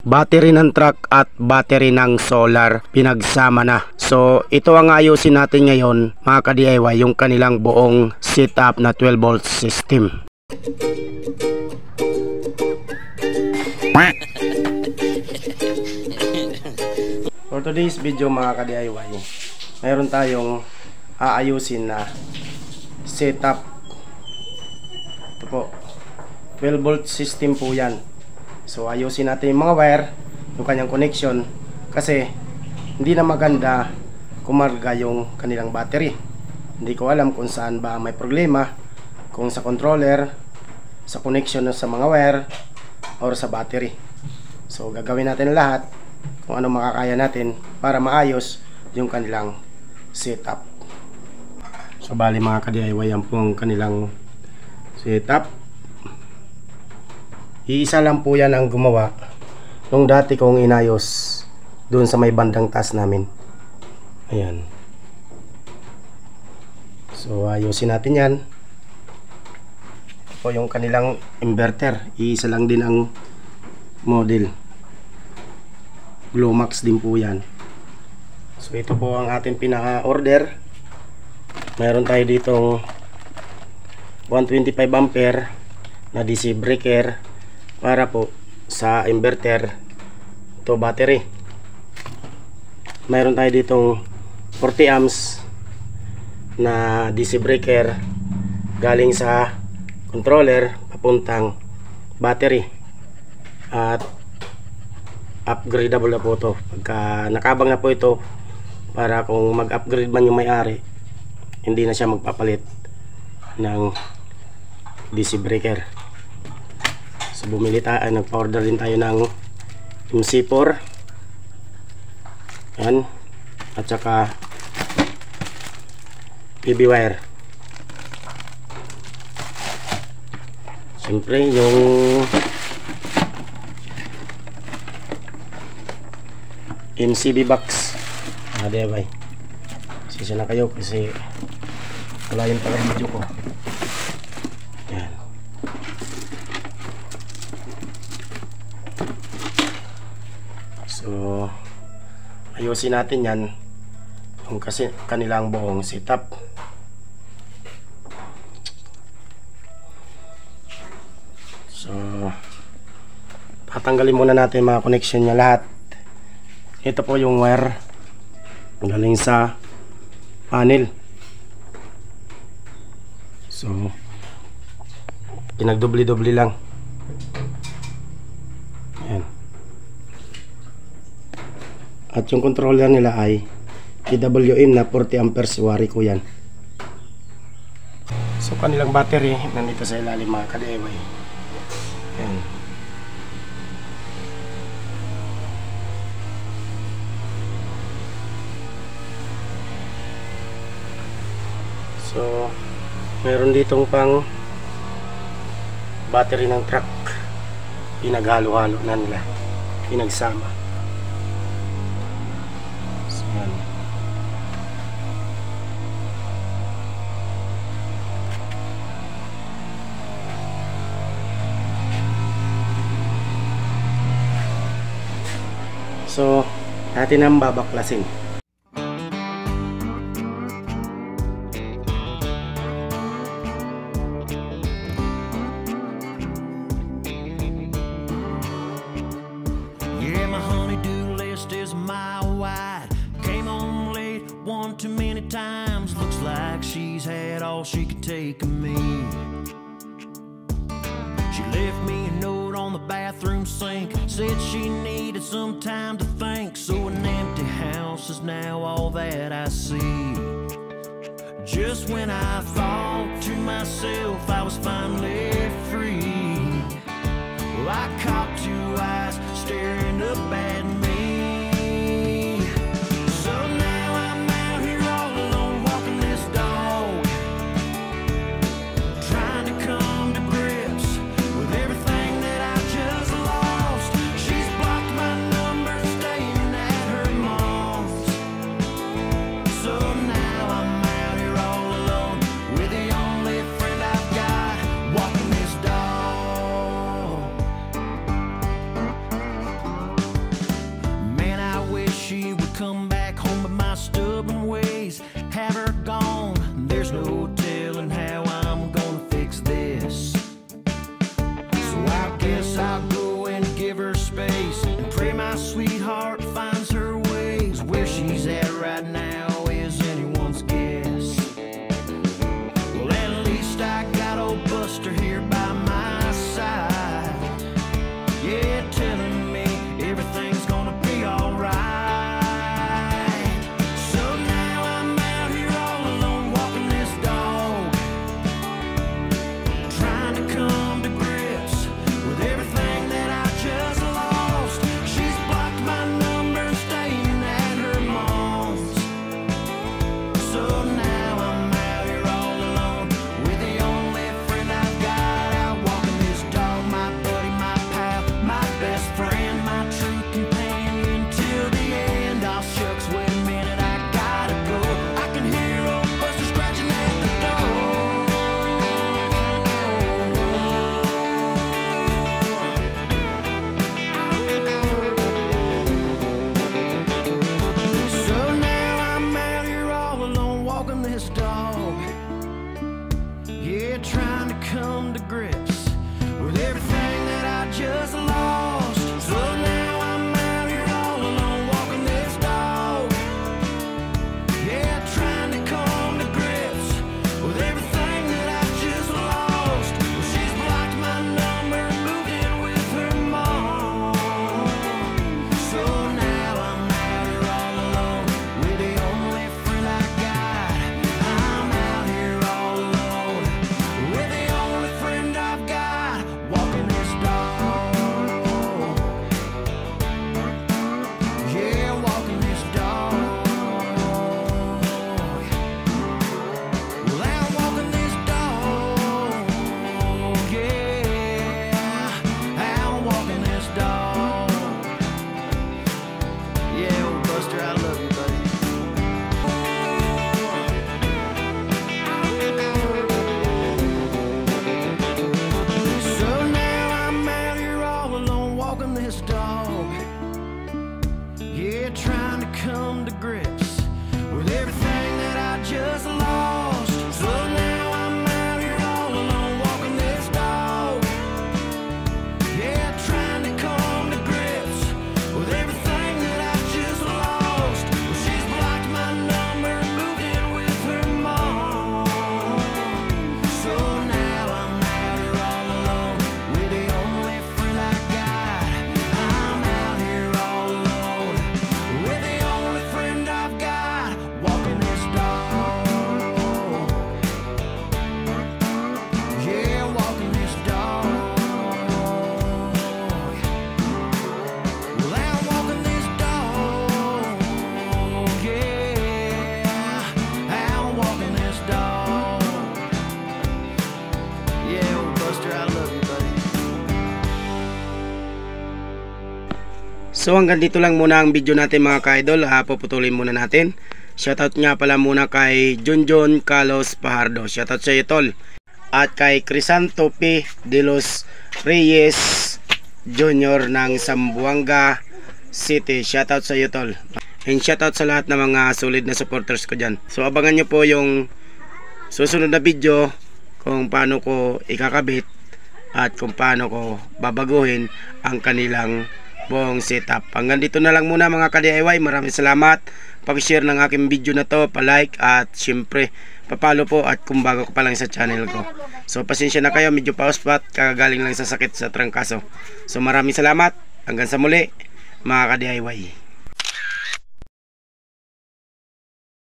battery ng truck at battery ng solar pinagsama na. So ito ang ayusin natin ngayon mga ka-DIY, yung kanilang buong setup na 12 volt system. For today's video mga ka-DIY, mayroon tayong aayusin na setup. Ito po, 12 volt system po yan. So ayusin natin yung mga wire, yung kanyang connection, kasi hindi na maganda kumarga yung kanilang battery. Hindi ko alam kung saan ba may problema, kung sa controller, sa connection sa mga wire, or sa battery. So gagawin natin lahat kung ano makakaya natin para maayos yung kanilang setup. So bali mga ka-DIY, yan po ang kanilang setup. Iisa lang po yan ang gumawa nung dati kong inayos doon sa may bandang taas namin. Ayan. So ayusin natin yan. Ito po yung kanilang inverter. Iisa lang din ang model. Glomax din po yan. So ito po ang ating pinaka-order. Mayroon tayo ditong 125 ampere na DC breaker para po sa inverter. Ito battery. Mayroon tayo ditong 40 amps na DC breaker galing sa controller papuntang battery. At upgradable na po ito pagka nakabang na po ito, para kung mag-upgrade man yung may-ari, hindi na siya magpapalit ng DC breaker. So bumili tayo, nagpa-order din tayo ng MC4 yan, at saka PB wire. Siyempre yung MCB box. DIY, sisi na kayo kasi wala yung taga-video ko. Yan. So ayusin natin yan, yung kasi kanilang buong setup. So tatanggalin muna natin mga connection niya lahat. Ito po yung wire galing sa panel. So pinagdobli-dobli lang. Ayan. At yung controller nila ay PWM na 40 amperes wari ko yan. So kanilang battery nandito sa ilalim mga ka-DIY. Ayan. So meron ditong pang battery ng truck, pinaghalo-halo na nila, pinagsama. So yan. So natin ang babaklasin. Too many times, looks like she's had all she could take of me. She left me a note on the bathroom sink, said she needed some time to think. So an empty house is now all that I see. Just when I thought to myself I was finally free, well, I caught two eyes staring up at me. This space and pray my sweetheart finds her ways. Where she's at right now is anyone's guess. Well, at least I got old Buster here by my side, yeah, telling me everything's gonna be alright. So now I'm out here all alone walking this dog, trying to come to grips with everything that I just lost. She's blocked my number, staying at her mom's. So now I'm out here all alone with the only friend I've got, out walking this dog, my buddy, my pal, my best friend, my true companion till the end. Oh shucks, wait a minute, I gotta go. I can hear old Buster scratching at the door. So now I'm out here all alone walking this dog, yeah, trying to come to grips with everything that I just lost. So now I'm out here all alone walking this dog, yeah, trying to come to grips with everything that I just lost. Well, she's blocked my number, moved in with her mom. So now I'm out here all alone with the only friend I got. I'm out here all alone with the only friend I've got, walking this dog, yeah, walking this dog. Well, I'm walking this dog, yeah, I'm walking this dog. Yeah, old Buster, I love you, buddy. So now I'm out here all alone walking this dog, yeah, trying to come to grips with everything that I just lost. So now I'm out here all alone walking this dog, yeah, trying to come to grips with everything that I just lost. Well, she's blocked my number, moved in with her mom. So now I'm out here all alone with the only friend I got. I'm out here all alone with the only friend I've got, walking this dog, yeah, walking this dog. Well, I'm walking this dog, yeah, I'm walking this dog. Yeah, old Buster, I love you, buddy. So hanggang dito lang muna ang video natin mga ka-idol. Puputulin muna natin. Shoutout nga pala muna kay Junjun Carlos Pajardo. Shoutout sa iyo, tol. At kay Crisanto P. de los Reyes Jr. ng Zamboanga City. Shoutout sa iyo, tol. And shoutout sa lahat ng mga solid na supporters ko dyan. So abangan nyo po yung susunod na video kung paano ko ikakabit at kung paano ko babaguhin ang kanilang buong setup. Hanggang dito na lang muna mga ka-DIY. Maraming salamat. Pag-share ng aking video na to, pa-like at syempre pa-follow po at kung bago ko pa lang sa channel ko. So pasensya na kayo, medyo pa-spot, kagagaling lang sa sakit sa trangkaso. So maraming salamat. Hanggang sa muli mga ka-DIY.